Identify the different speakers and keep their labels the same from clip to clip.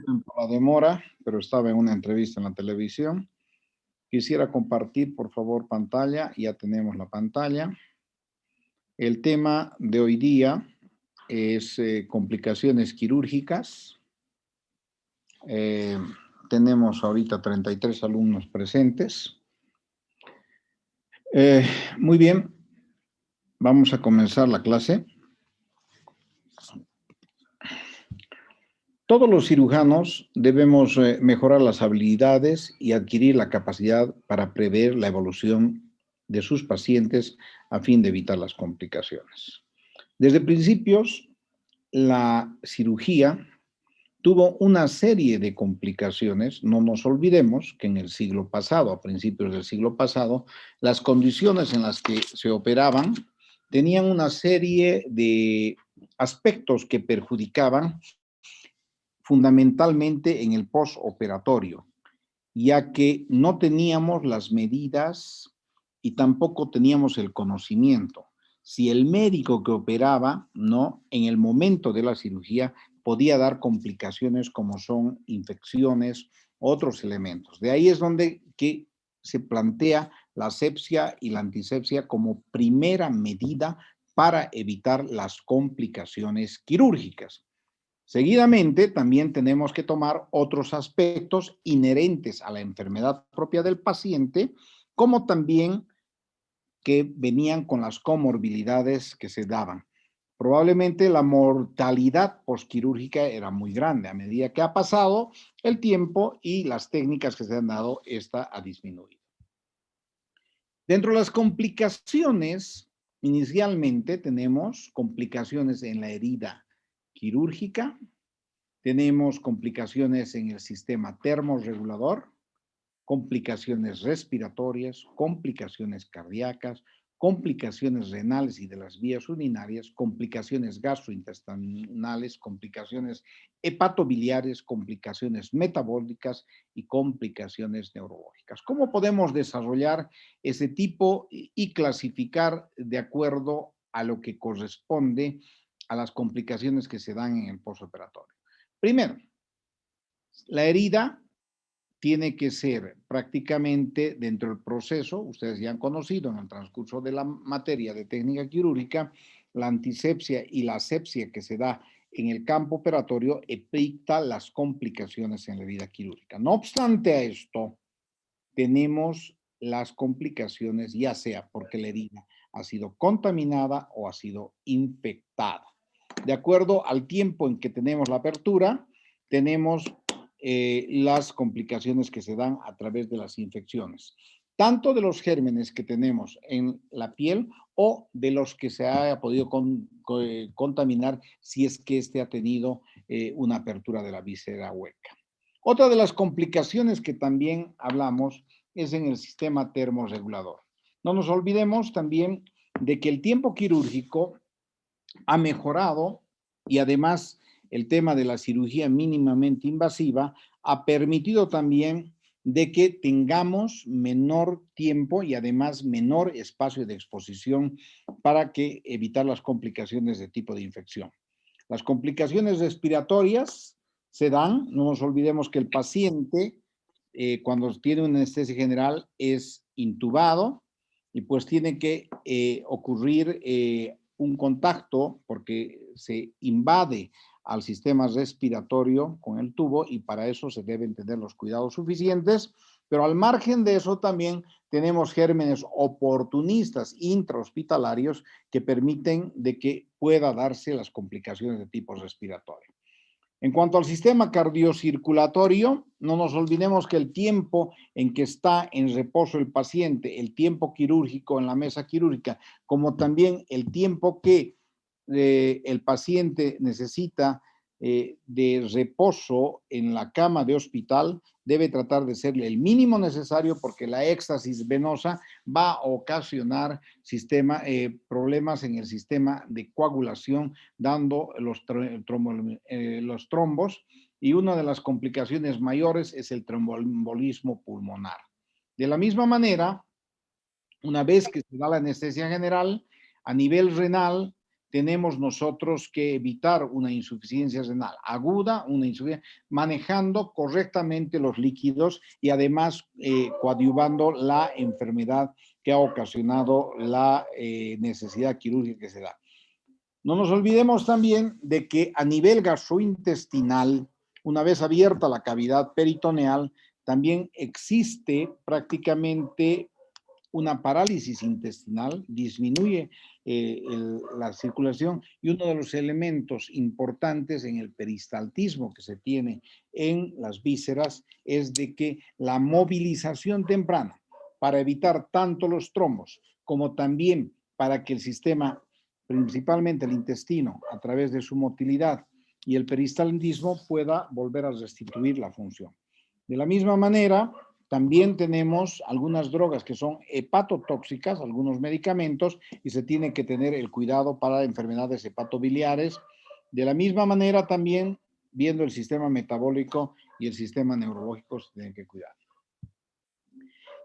Speaker 1: Disculpen por la demora, pero estaba en una entrevista en la televisión. Quisiera compartir, por favor, pantalla. Ya tenemos la pantalla. El tema de hoy día es complicaciones quirúrgicas. Tenemos ahorita 33 alumnos presentes. Muy bien, vamos a comenzar la clase. Todos los cirujanos debemos mejorar las habilidades y adquirir la capacidad para prever la evolución de sus pacientes a fin de evitar las complicaciones. Desde principios, la cirugía tuvo una serie de complicaciones. No nos olvidemos que en el siglo pasado, a principios del siglo pasado, las condiciones en las que se operaban tenían una serie de aspectos que perjudicaban fundamentalmente en el postoperatorio, ya que no teníamos las medidas y tampoco teníamos el conocimiento. Si el médico que operaba, ¿no?, en el momento de la cirugía podía dar complicaciones como son infecciones, otros elementos. De ahí es donde que se plantea la asepsia y la antisepsia como primera medida para evitar las complicaciones quirúrgicas. Seguidamente, también tenemos que tomar otros aspectos inherentes a la enfermedad propia del paciente, como también que venían con las comorbilidades que se daban. Probablemente la mortalidad postquirúrgica era muy grande. A medida que ha pasado el tiempo y las técnicas que se han dado, esta ha disminuido. Dentro de las complicaciones, inicialmente tenemos complicaciones en la herida quirúrgica, tenemos complicaciones en el sistema termorregulador, complicaciones respiratorias, complicaciones cardíacas, complicaciones renales y de las vías urinarias, complicaciones gastrointestinales, complicaciones hepatobiliares, complicaciones metabólicas y complicaciones neurológicas. ¿Cómo podemos desarrollar ese tipo y clasificar de acuerdo a lo que corresponde a las complicaciones que se dan en el postoperatorio? Primero, la herida tiene que ser prácticamente dentro del proceso, ustedes ya han conocido en el transcurso de la materia de técnica quirúrgica, la antisepsia y la asepsia que se da en el campo operatorio evita las complicaciones en la herida quirúrgica. No obstante a esto, tenemos las complicaciones ya sea porque la herida ha sido contaminada o ha sido infectada. De acuerdo al tiempo en que tenemos la apertura, tenemos las complicaciones que se dan a través de las infecciones, tanto de los gérmenes que tenemos en la piel o de los que se haya podido contaminar si es que éste ha tenido una apertura de la víscera hueca. Otra de las complicaciones que también hablamos es en el sistema termorregulador. No nos olvidemos también de que el tiempo quirúrgico ha mejorado y además el tema de la cirugía mínimamente invasiva ha permitido también de que tengamos menor tiempo y además menor espacio de exposición para que evitar las complicaciones de tipo de infección. Las complicaciones respiratorias se dan, no nos olvidemos que el paciente cuando tiene una anestesia general es intubado y pues tiene que ocurrir un contacto porque se invade al sistema respiratorio con el tubo y para eso se deben tener los cuidados suficientes, pero al margen de eso también tenemos gérmenes oportunistas intrahospitalarios que permiten de que pueda darse las complicaciones de tipo respiratorio. En cuanto al sistema cardiocirculatorio, no nos olvidemos que el tiempo en que está en reposo el paciente, el tiempo quirúrgico en la mesa quirúrgica, como también el tiempo que el paciente necesita de reposo en la cama de hospital, debe tratar de ser el mínimo necesario porque la éxtasis venosa va a ocasionar problemas en el sistema de coagulación, dando los trombos, y una de las complicaciones mayores es el tromboembolismo pulmonar. De la misma manera, una vez que se da la anestesia general, a nivel renal, tenemos nosotros que evitar una insuficiencia renal aguda, manejando correctamente los líquidos y además coadyuvando la enfermedad que ha ocasionado la necesidad quirúrgica que se da. No nos olvidemos también de que a nivel gastrointestinal, una vez abierta la cavidad peritoneal, también existe prácticamente una parálisis intestinal, disminuye la circulación y uno de los elementos importantes en el peristaltismo que se tiene en las vísceras es de que la movilización temprana para evitar tanto los trombos como también para que el sistema, principalmente el intestino, a través de su motilidad y el peristaltismo pueda volver a restituir la función. De la misma manera, también tenemos algunas drogas que son hepatotóxicas, algunos medicamentos, y se tiene que tener el cuidado para enfermedades hepatobiliares. De la misma manera también, viendo el sistema metabólico y el sistema neurológico, se tienen que cuidar.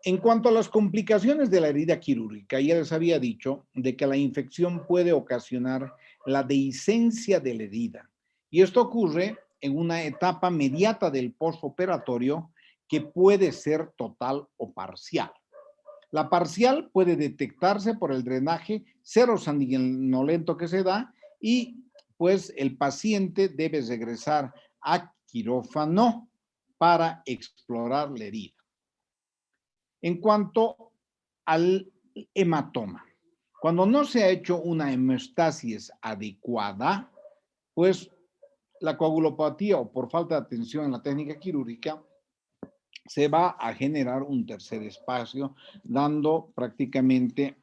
Speaker 1: En cuanto a las complicaciones de la herida quirúrgica, ya les había dicho de que la infección puede ocasionar la dehiscencia de la herida. Y esto ocurre en una etapa mediata del postoperatorio que puede ser total o parcial. La parcial puede detectarse por el drenaje cero sanguinolento que se da y pues el paciente debe regresar a quirófano para explorar la herida. En cuanto al hematoma, cuando no se ha hecho una hemostasis adecuada, pues la coagulopatía o por falta de atención en la técnica quirúrgica se va a generar un tercer espacio, dando prácticamente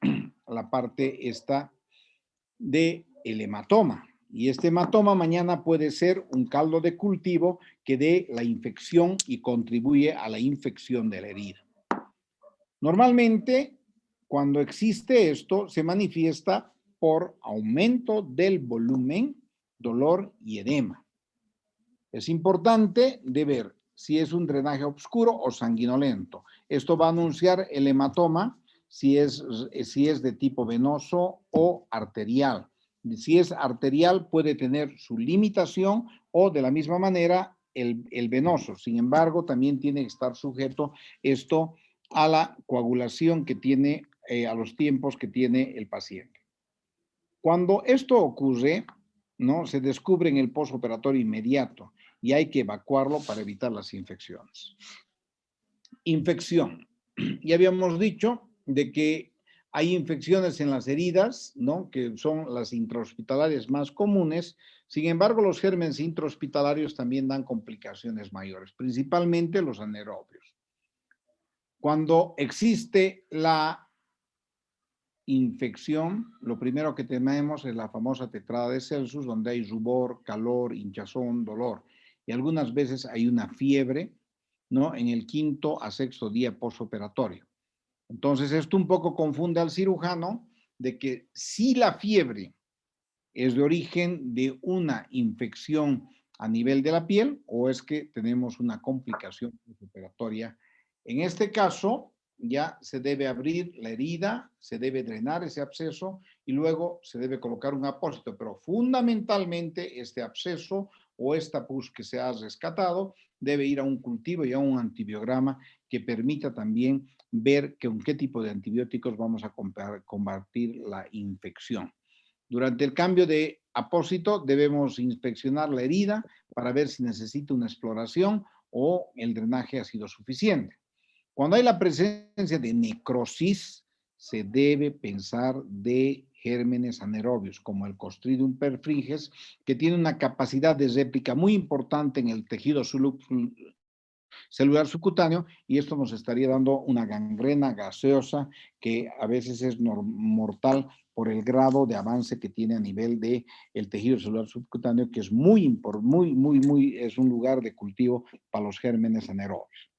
Speaker 1: la parte esta del hematoma. Y este hematoma mañana puede ser un caldo de cultivo que dé la infección y contribuye a la infección de la herida. Normalmente, cuando existe esto, se manifiesta por aumento del volumen, dolor y edema. Es importante de ver si es un drenaje oscuro o sanguinolento. Esto va a anunciar el hematoma si es de tipo venoso o arterial. Si es arterial puede tener su limitación o de la misma manera el venoso. Sin embargo, también tiene que estar sujeto esto a la coagulación que tiene, a los tiempos que tiene el paciente. Cuando esto ocurre, ¿no? Se descubre en el postoperatorio inmediato y hay que evacuarlo para evitar las infecciones. Infección. Ya habíamos dicho de que hay infecciones en las heridas, ¿no? Que son las intrahospitalarias más comunes. Sin embargo, los gérmenes intrahospitalarios también dan complicaciones mayores, principalmente los anaerobios. Cuando existe la infección, lo primero que tenemos es la famosa tetrada de Celsus, donde hay rubor, calor, hinchazón, dolor. Y algunas veces hay una fiebre, ¿no? En el 5º a 6º día postoperatorio. Entonces, esto un poco confunde al cirujano de que si la fiebre es de origen de una infección a nivel de la piel o es que tenemos una complicación postoperatoria. En este caso, ya se debe abrir la herida, se debe drenar ese absceso y luego se debe colocar un apósito, pero fundamentalmente este absceso o esta pus que se ha rescatado debe ir a un cultivo y a un antibiograma que permita también ver con qué tipo de antibióticos vamos a combatir la infección. Durante el cambio de apósito debemos inspeccionar la herida para ver si necesita una exploración o el drenaje ha sido suficiente. Cuando hay la presencia de necrosis, se debe pensar de gérmenes anaerobios, como el Clostridium perfringens, que tiene una capacidad de réplica muy importante en el tejido celular subcutáneo, y esto nos estaría dando una gangrena gaseosa que a veces es mortal por el grado de avance que tiene a nivel de el tejido celular subcutáneo, que es es un lugar de cultivo para los gérmenes anaerobios.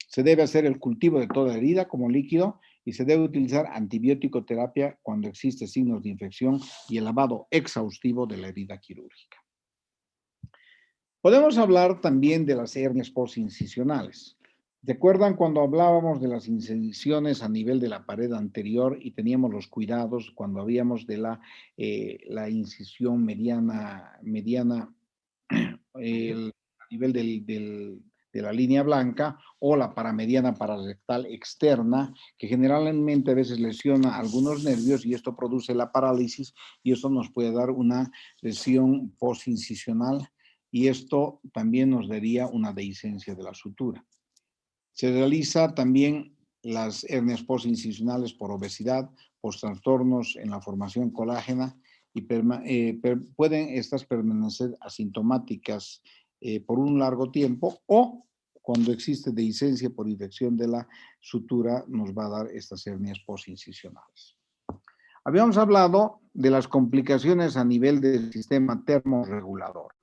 Speaker 1: Se debe hacer el cultivo de toda herida como líquido y se debe utilizar antibiótico terapia cuando existen signos de infección y el lavado exhaustivo de la herida quirúrgica. Podemos hablar también de las hernias postincisionales. ¿Recuerdan cuando hablábamos de las incisiones a nivel de la pared anterior y teníamos los cuidados cuando habíamos de la incisión mediana a nivel de la línea blanca o la paramediana pararrectal externa, que generalmente a veces lesiona algunos nervios y esto produce la parálisis y esto nos puede dar una lesión postincisional y esto también nos daría una dehiscencia de la sutura. Se realiza también las hernias postincisionales por obesidad, por trastornos en la formación colágena y pueden estas permanecer asintomáticas por un largo tiempo o cuando existe dehiscencia por infección de la sutura nos va a dar estas hernias postincisionales. Habíamos hablado de las complicaciones a nivel del sistema termorregulador.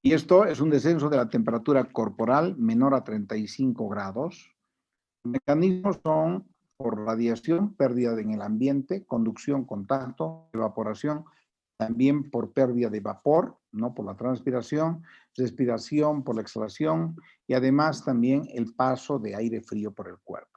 Speaker 1: Y esto es un descenso de la temperatura corporal menor a 35 grados. Los mecanismos son por radiación, pérdida en el ambiente, conducción, contacto, evaporación, también por pérdida de vapor, ¿no? Por la transpiración, respiración por la exhalación y además también el paso de aire frío por el cuerpo.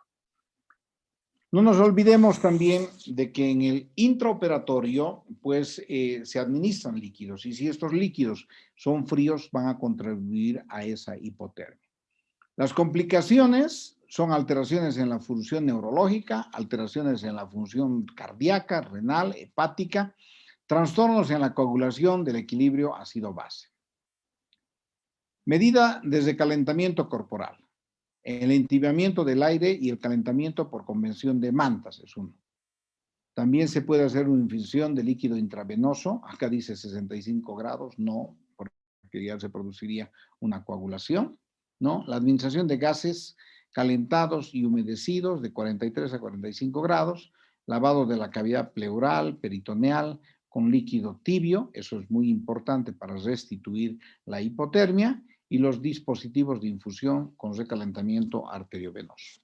Speaker 1: No nos olvidemos también de que en el intraoperatorio, pues, se administran líquidos y si estos líquidos son fríos, van a contribuir a esa hipotermia. Las complicaciones son alteraciones en la función neurológica, alteraciones en la función cardíaca, renal, hepática, trastornos en la coagulación del equilibrio ácido-base. Medida desde calentamiento corporal. El entibiamiento del aire y el calentamiento por convención de mantas es uno. También se puede hacer una infusión de líquido intravenoso, acá dice 65 grados, no, porque ya se produciría una coagulación, ¿no? La administración de gases calentados y humedecidos de 43 a 45 grados, lavado de la cavidad pleural, peritoneal, con líquido tibio, eso es muy importante para restituir la hipotermia, y los dispositivos de infusión con recalentamiento arteriovenoso.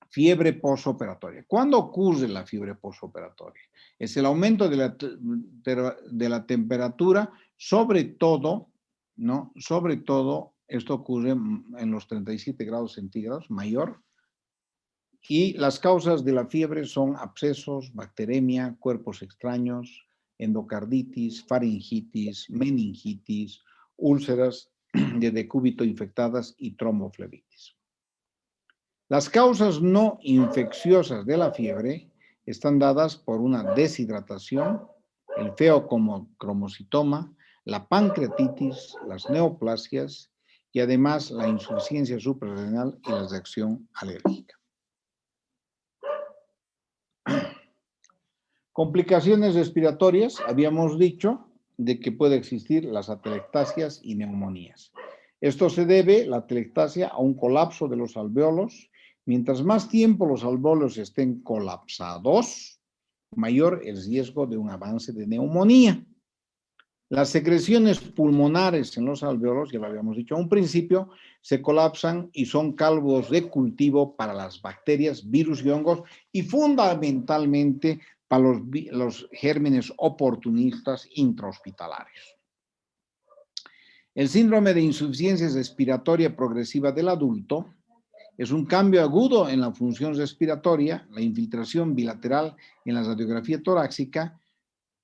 Speaker 1: Fiebre posoperatoria. ¿Cuándo ocurre la fiebre posoperatoria? Es el aumento de la temperatura, sobre todo, ¿no? Sobre todo, esto ocurre en los 37 grados centígrados, mayor, y las causas de la fiebre son abscesos, bacteremia, cuerpos extraños, endocarditis, faringitis, meningitis, úlceras de decúbito infectadas y tromboflebitis. Las causas no infecciosas de la fiebre están dadas por una deshidratación, el feocromocitoma, la pancreatitis, las neoplasias y además la insuficiencia suprarrenal y la reacción alérgica. Complicaciones respiratorias, habíamos dicho de que puede existir las atelectasias y neumonías. Esto se debe, la atelectasia, a un colapso de los alvéolos. Mientras más tiempo los alvéolos estén colapsados, mayor el riesgo de un avance de neumonía. Las secreciones pulmonares en los alvéolos, ya lo habíamos dicho a un principio, se colapsan y son calvos de cultivo para las bacterias, virus y hongos y fundamentalmente para los gérmenes oportunistas intrahospitalarios. El síndrome de insuficiencia respiratoria progresiva del adulto es un cambio agudo en la función respiratoria, la infiltración bilateral en la radiografía torácica,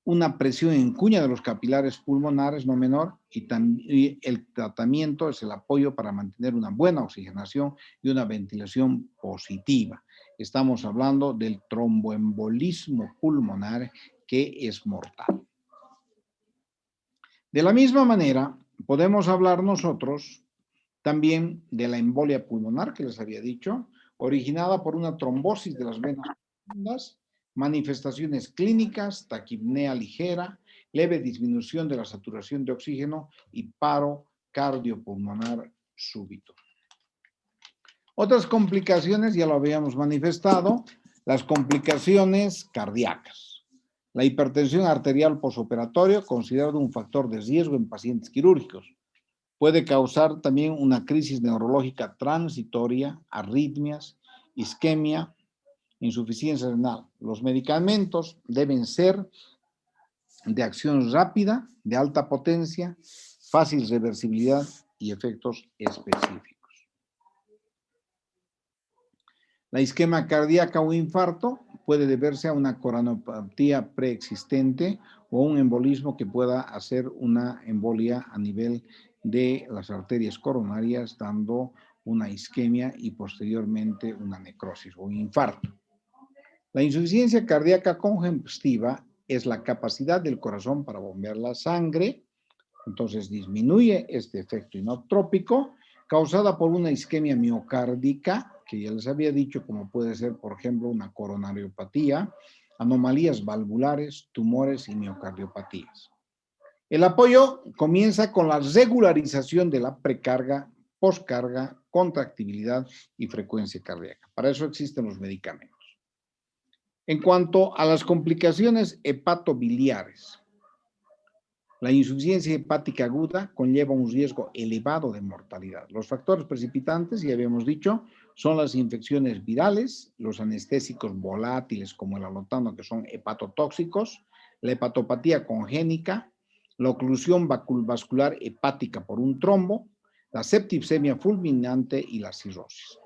Speaker 1: una presión en cuña de los capilares pulmonares no menor y el tratamiento es el apoyo para mantener una buena oxigenación y una ventilación positiva. Estamos hablando del tromboembolismo pulmonar que es mortal. De la misma manera, podemos hablar nosotros también de la embolia pulmonar que les había dicho, originada por una trombosis de las venas profundas, manifestaciones clínicas, taquipnea ligera, leve disminución de la saturación de oxígeno y paro cardiopulmonar súbito. Otras complicaciones, ya lo habíamos manifestado, las complicaciones cardíacas. La hipertensión arterial posoperatoria, considerado un factor de riesgo en pacientes quirúrgicos. Puede causar también una crisis neurológica transitoria, arritmias, isquemia, insuficiencia renal. Los medicamentos deben ser de acción rápida, de alta potencia, fácil reversibilidad y efectos específicos. La isquemia cardíaca o infarto puede deberse a una coronopatía preexistente o un embolismo que pueda hacer una embolia a nivel de las arterias coronarias, dando una isquemia y posteriormente una necrosis o un infarto. La insuficiencia cardíaca congestiva es la capacidad del corazón para bombear la sangre, entonces disminuye este efecto inotrópico causada por una isquemia miocárdica, que ya les había dicho, como puede ser, por ejemplo, una coronariopatía, anomalías valvulares, tumores y miocardiopatías. El apoyo comienza con la regularización de la precarga, poscarga, contractibilidad y frecuencia cardíaca. Para eso existen los medicamentos. En cuanto a las complicaciones hepatobiliares, la insuficiencia hepática aguda conlleva un riesgo elevado de mortalidad. Los factores precipitantes, ya habíamos dicho, son las infecciones virales, los anestésicos volátiles como el alotano, que son hepatotóxicos, la hepatopatía congénica, la oclusión vascular hepática por un trombo, la septicemia fulminante y la cirrosis.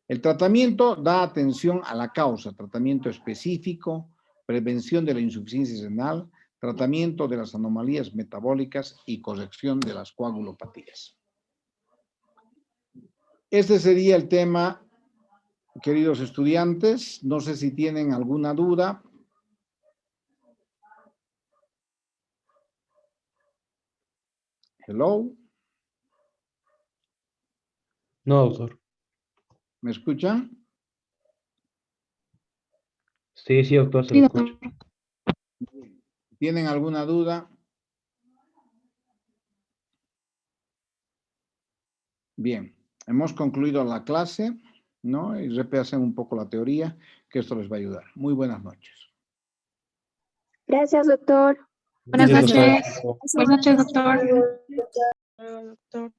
Speaker 1: El tratamiento da atención a la causa, tratamiento específico, prevención de la insuficiencia renal, tratamiento de las anomalías metabólicas y corrección de las coagulopatías. Este sería el tema, queridos estudiantes. No sé si tienen alguna duda. Hello.
Speaker 2: No, doctor.
Speaker 1: ¿Me escuchan?
Speaker 2: Sí, doctor, se lo escucho.
Speaker 1: ¿Tienen alguna duda? Bien, hemos concluido la clase, ¿no? Y repasen un poco la teoría, que esto les va a ayudar. Muy buenas noches.
Speaker 3: Gracias, doctor.
Speaker 4: Buenas
Speaker 2: Sí,
Speaker 4: noches.
Speaker 2: doctor.
Speaker 4: Buenas noches, doctor.
Speaker 5: Doctor.